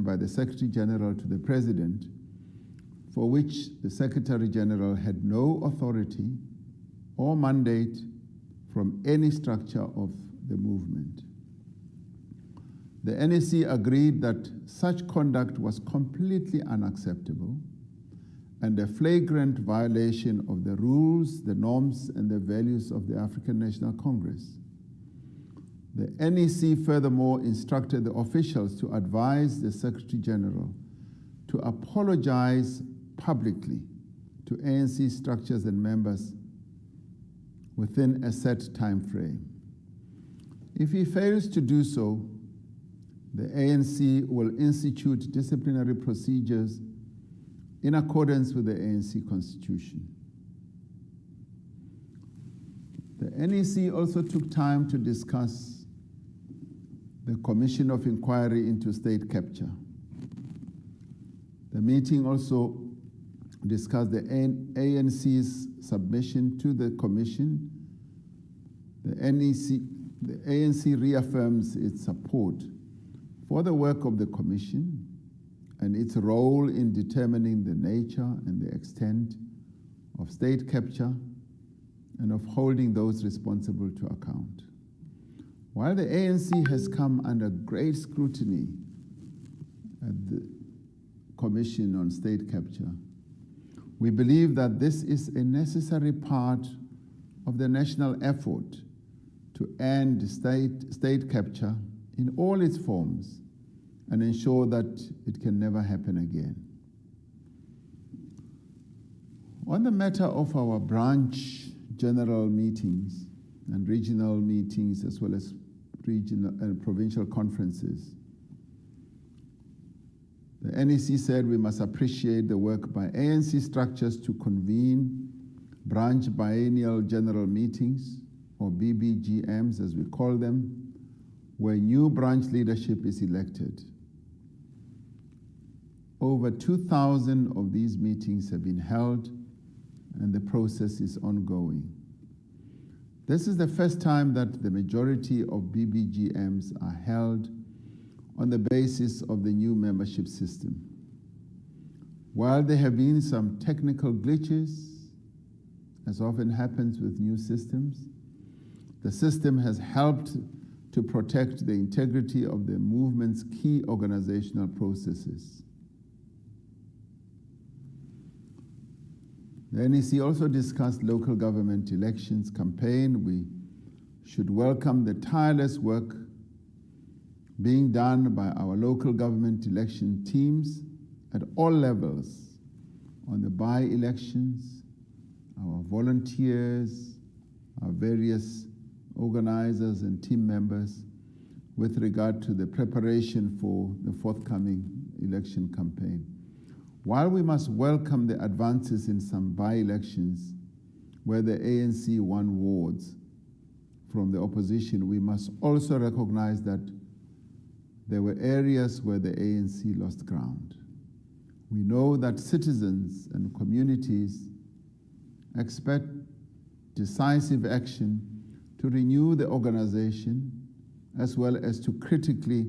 by the Secretary General to the President, for which the Secretary General had no authority or mandate from any structure of the movement. The NEC agreed that such conduct was completely unacceptable and a flagrant violation of the rules, the norms, and the values of the African National Congress. The NEC furthermore instructed the officials to advise the Secretary General to apologize publicly to ANC structures and members within a set time frame. If he fails to do so, the ANC will institute disciplinary procedures in accordance with the ANC Constitution. The NEC also took time to discuss the Commission of Inquiry into State Capture. The meeting also discussed the ANC's submission to the Commission. The ANC reaffirms its support for the work of the Commission and its role in determining the nature and the extent of state capture and of holding those responsible to account. While the ANC has come under great scrutiny at the Commission on State Capture, we believe that this is a necessary part of the national effort to end state capture in all its forms and ensure that it can never happen again. On the matter of our branch general meetings and regional meetings, as well as regional and provincial conferences, the NEC said we must appreciate the work by ANC structures to convene branch biennial general meetings, or BBGMs as we call them, where new branch leadership is elected. Over 2,000 of these meetings have been held, and the process is ongoing. This is the first time that the majority of BBGMs are held on the basis of the new membership system. While there have been some technical glitches, as often happens with new systems, the system has helped to protect the integrity of the movement's key organizational processes. The NEC also discussed local government elections campaign. We should welcome the tireless work being done by our local government election teams at all levels on the by-elections, our volunteers, our various organizers and team members with regard to the preparation for the forthcoming election campaign. While we must welcome the advances in some by-elections where the ANC won wards from the opposition, we must also recognize that there were areas where the ANC lost ground. We know that citizens and communities expect decisive action to renew the organization, as well as to critically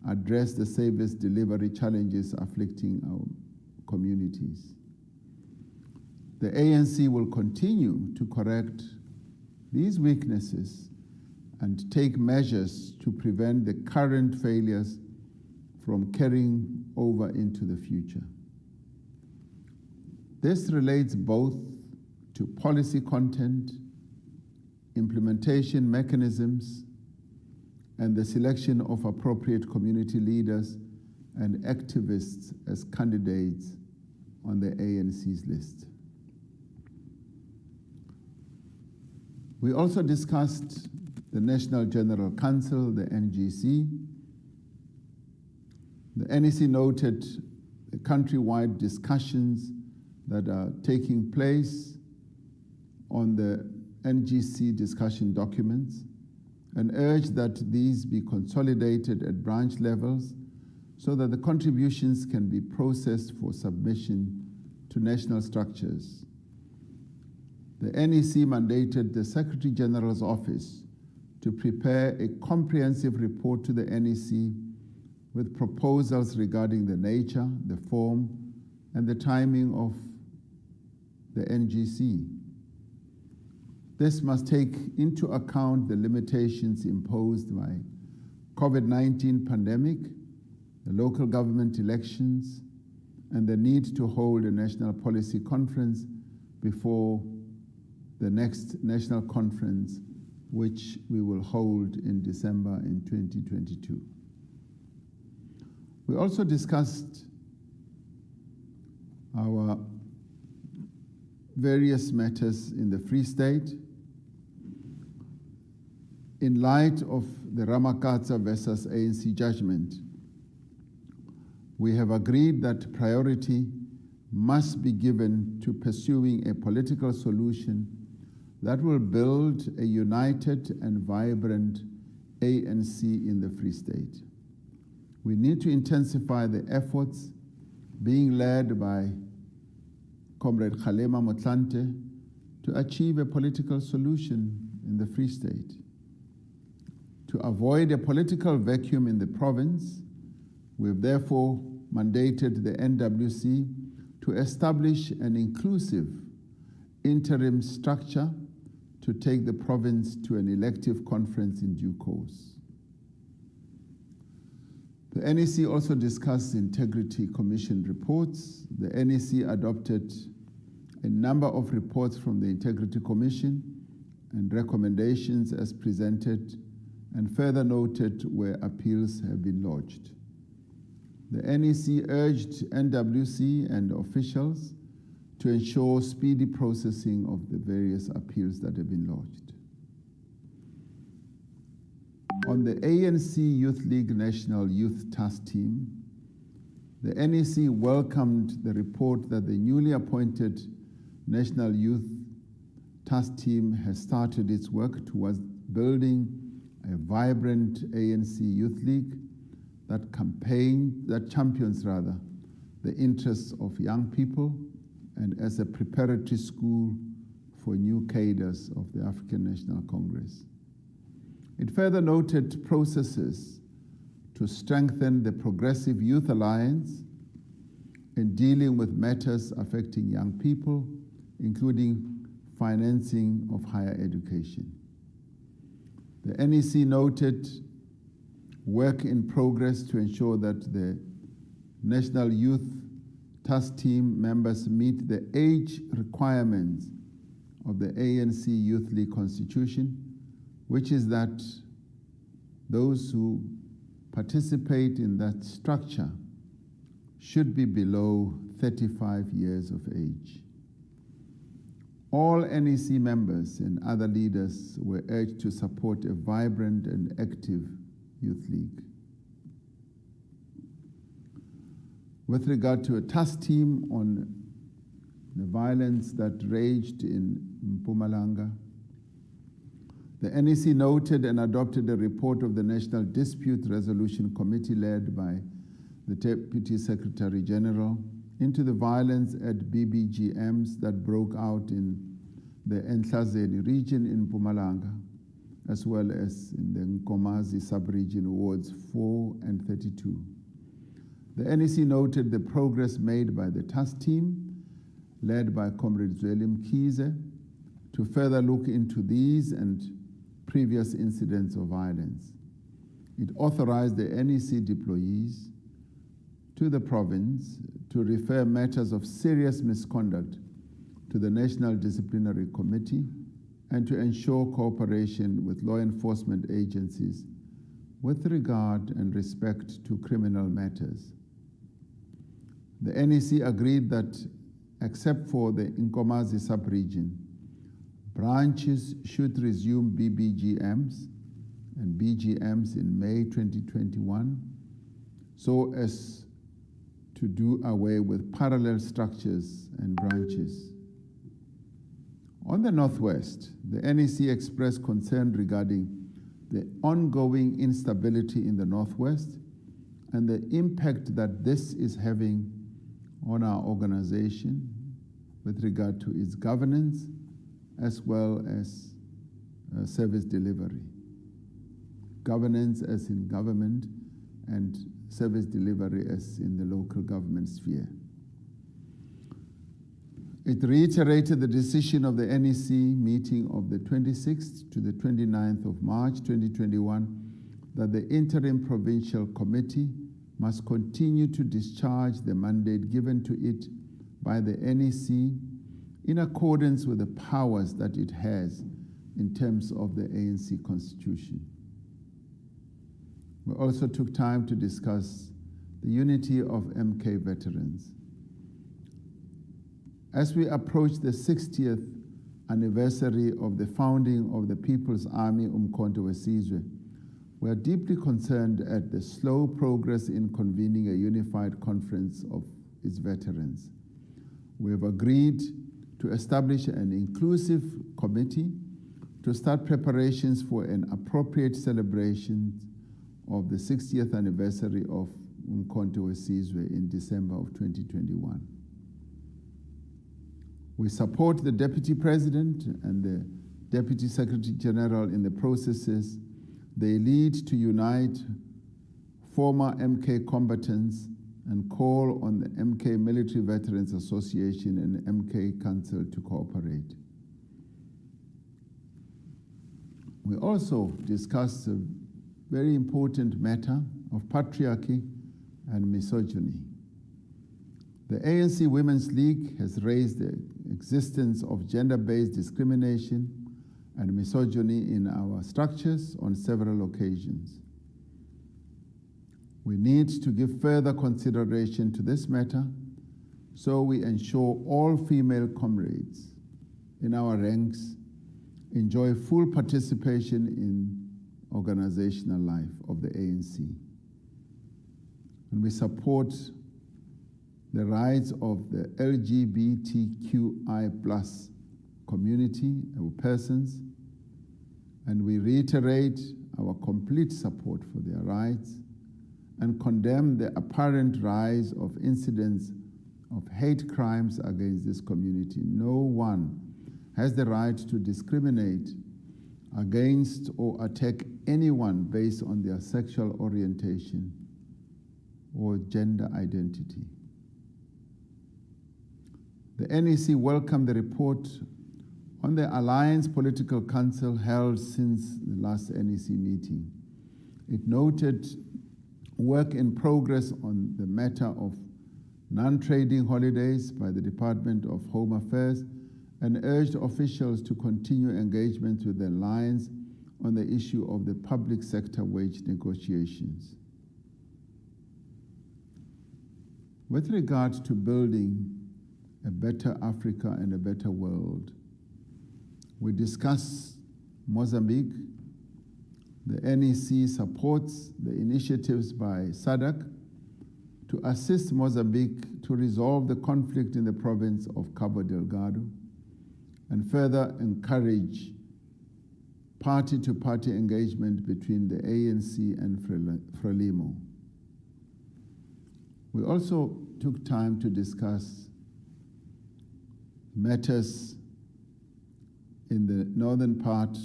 address the service delivery challenges afflicting our communities. The ANC will continue to correct these weaknesses and take measures to prevent the current failures from carrying over into the future. This relates both to policy content, implementation mechanisms, and the selection of appropriate community leaders and activists as candidates on the ANC's list. We also discussed the National General Council, the NGC. The NEC noted the countrywide discussions that are taking place on the NGC discussion documents and urged that these be consolidated at branch levels so that the contributions can be processed for submission to national structures. The NEC mandated the Secretary General's office to prepare a comprehensive report to the NEC with proposals regarding the nature, the form, and the timing of the NGC. This must take into account the limitations imposed by COVID-19 pandemic, the local government elections, and the need to hold a national policy conference before the next national conference, which we will hold in December in 2022. We also discussed our various matters in the Free State in light of the Ramakatsa versus ANC judgment. We have agreed that priority must be given to pursuing a political solution that will build a united and vibrant ANC in the Free State. We need to intensify the efforts being led by Comrade Kgalema Motlanthe to achieve a political solution in the Free State. To avoid a political vacuum in the province, we have therefore mandated the NWC to establish an inclusive interim structure to take the province to an elective conference in due course. The NEC also discussed Integrity Commission reports. The NEC adopted a number of reports from the Integrity Commission and recommendations as presented, and further noted where appeals have been lodged. The NEC urged NWC and officials to ensure speedy processing of the various appeals that have been lodged. On the ANC Youth League National Youth Task Team, the NEC welcomed the report that the newly appointed National Youth Task Team has started its work towards building a vibrant ANC Youth League that champions the interests of young people and as a preparatory school for new cadres of the African National Congress. It further noted processes to strengthen the Progressive Youth Alliance in dealing with matters affecting young people, including financing of higher education. The NEC noted work in progress to ensure that the National Youth Task Team members meet the age requirements of the ANC Youth League Constitution, which is that those who participate in that structure should be below 35 years of age. All NEC members and other leaders were urged to support a vibrant and active youth league. With regard to a task team on the violence that raged in Mpumalanga, the NEC noted and adopted a report of the National Dispute Resolution Committee led by the Deputy Secretary General into the violence at BBGMs that broke out in the Entlazeni region in Mpumalanga, as well as in the Nkomazi sub-region wards 4 and 32. The NEC noted the progress made by the task team, led by Comrade Zweli Mkhize, to further look into these and previous incidents of violence. It authorized the NEC deployees to the province to refer matters of serious misconduct to the National Disciplinary Committee and to ensure cooperation with law enforcement agencies with regard and respect to criminal matters. The NEC agreed that, except for the Nkomazi sub-region, branches should resume BBGMs and BGMs in May 2021 so as to do away with parallel structures and branches. On the Northwest, the NEC expressed concern regarding the ongoing instability in the Northwest and the impact that this is having on our organization with regard to its governance as well as service delivery. Governance as in government and service delivery as in the local government sphere. It reiterated the decision of the NEC meeting of the 26th to the 29th of March 2021 that the interim provincial committee must continue to discharge the mandate given to it by the NEC in accordance with the powers that it has in terms of the ANC Constitution. We also took time to discuss the unity of MK veterans. As we approach the 60th anniversary of the founding of the People's Army Umkhonto weSizwe, we are deeply concerned at the slow progress in convening a unified conference of its veterans. We have agreed to establish an inclusive committee to start preparations for an appropriate celebration of the 60th anniversary of Umkhonto weSizwe in December of 2021. We support the Deputy President and the Deputy Secretary General in the processes they lead to unite former MK combatants and call on the MK Military Veterans Association and MK Council to cooperate. We also discussed a very important matter of patriarchy and misogyny. The ANC Women's League has raised the existence of gender-based discrimination and misogyny in our structures on several occasions. We need to give further consideration to this matter so we ensure all female comrades in our ranks enjoy full participation in organizational life of the ANC. And we support the rights of the LGBTQI+ community or persons, and we reiterate our complete support for their rights and condemn the apparent rise of incidents of hate crimes against this community. No one has the right to discriminate against or attack anyone based on their sexual orientation or gender identity. The NEC welcomed the report on the Alliance Political Council held since the last NEC meeting. It noted work in progress on the matter of non-trading holidays by the Department of Home Affairs and urged officials to continue engagement with the Alliance on the issue of the public sector wage negotiations. With regard to building a better Africa and a better world, we discuss Mozambique. The NEC supports the initiatives by SADC to assist Mozambique to resolve the conflict in the province of Cabo Delgado and further encourage party-to-party engagement between the ANC and Frelimo. We also took time to discuss matters in the northern part,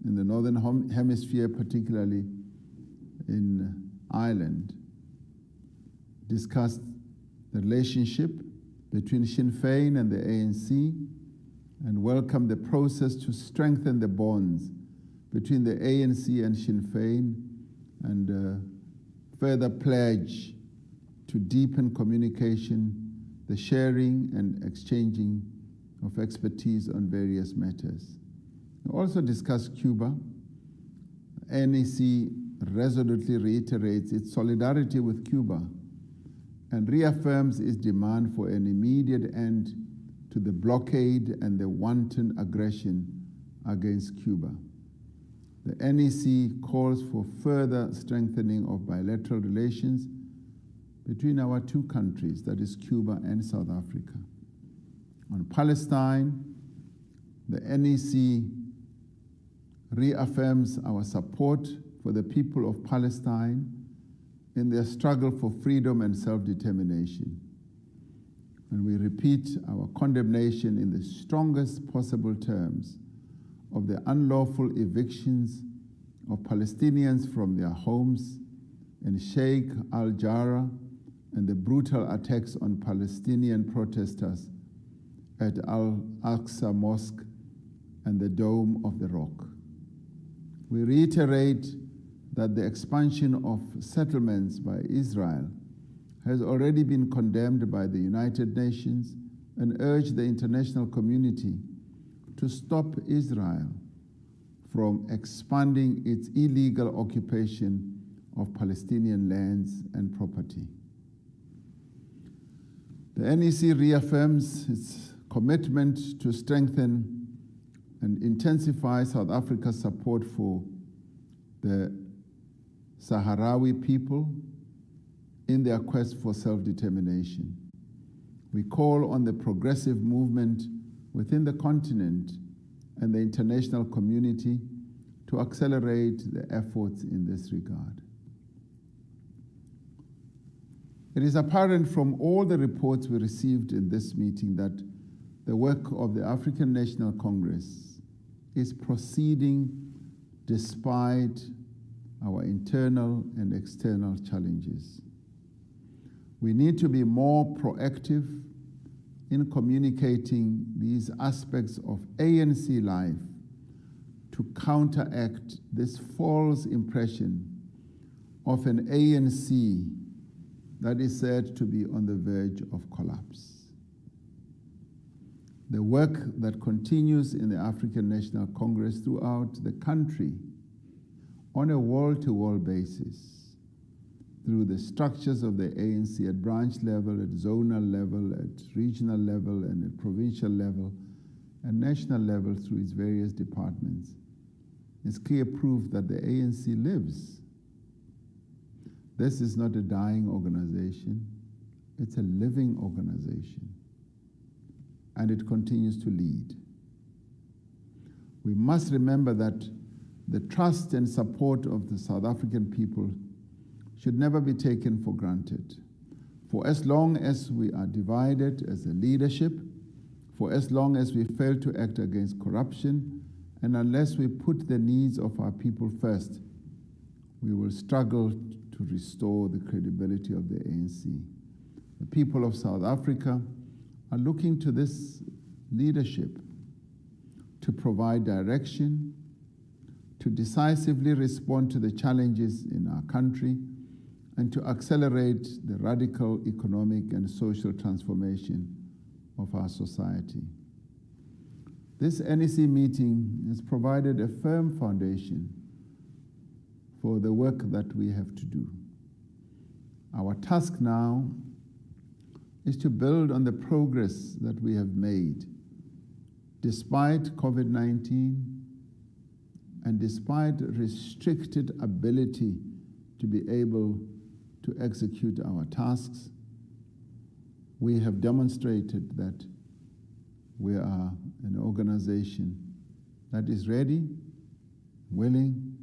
in the northern hemisphere, particularly in Ireland, discussed the relationship between Sinn Féin and the ANC and welcomed the process to strengthen the bonds between the ANC and Sinn Féin and further pledge to deepen communication, the sharing and exchanging of expertise on various matters. We also discussed Cuba. NEC resolutely reiterates its solidarity with Cuba and reaffirms its demand for an immediate end to the blockade and the wanton aggression against Cuba. The NEC calls for further strengthening of bilateral relations between our two countries, that is Cuba and South Africa. On Palestine, the NEC reaffirms our support for the people of Palestine in their struggle for freedom and self-determination. And we repeat our condemnation in the strongest possible terms of the unlawful evictions of Palestinians from their homes in Sheikh al-Jarrah and the brutal attacks on Palestinian protesters at Al-Aqsa Mosque and the Dome of the Rock. We reiterate that the expansion of settlements by Israel has already been condemned by the United Nations and urge the international community to stop Israel from expanding its illegal occupation of Palestinian lands and property. The NEC reaffirms its commitment to strengthen and intensify South Africa's support for the Sahrawi people in their quest for self-determination. We call on the progressive movement within the continent and the international community to accelerate the efforts in this regard. It is apparent from all the reports we received in this meeting that the work of the African National Congress is proceeding despite our internal and external challenges. We need to be more proactive in communicating these aspects of ANC life to counteract this false impression of an ANC that is said to be on the verge of collapse. The work that continues in the African National Congress throughout the country on a wall-to-wall basis through the structures of the ANC at branch level, at zonal level, at regional level, and at provincial level, and national level through its various departments, is clear proof that the ANC lives. This is not a dying organization, it's a living organization, and it continues to lead. We must remember that the trust and support of the South African people should never be taken for granted. For as long as we are divided as a leadership, for as long as we fail to act against corruption, and unless we put the needs of our people first, we will struggle to restore the credibility of the ANC. The people of South Africa are looking to this leadership to provide direction, to decisively respond to the challenges in our country, and to accelerate the radical economic and social transformation of our society. This NEC meeting has provided a firm foundation for the work that we have to do. Our task now is to build on the progress that we have made despite COVID-19 and despite restricted ability to be able to execute our tasks. We have demonstrated that we are an organization that is ready, willing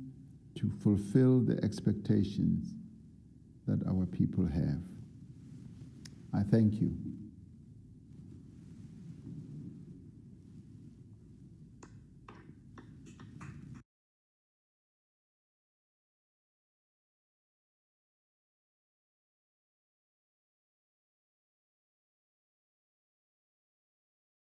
to fulfill the expectations that our people have. I thank you.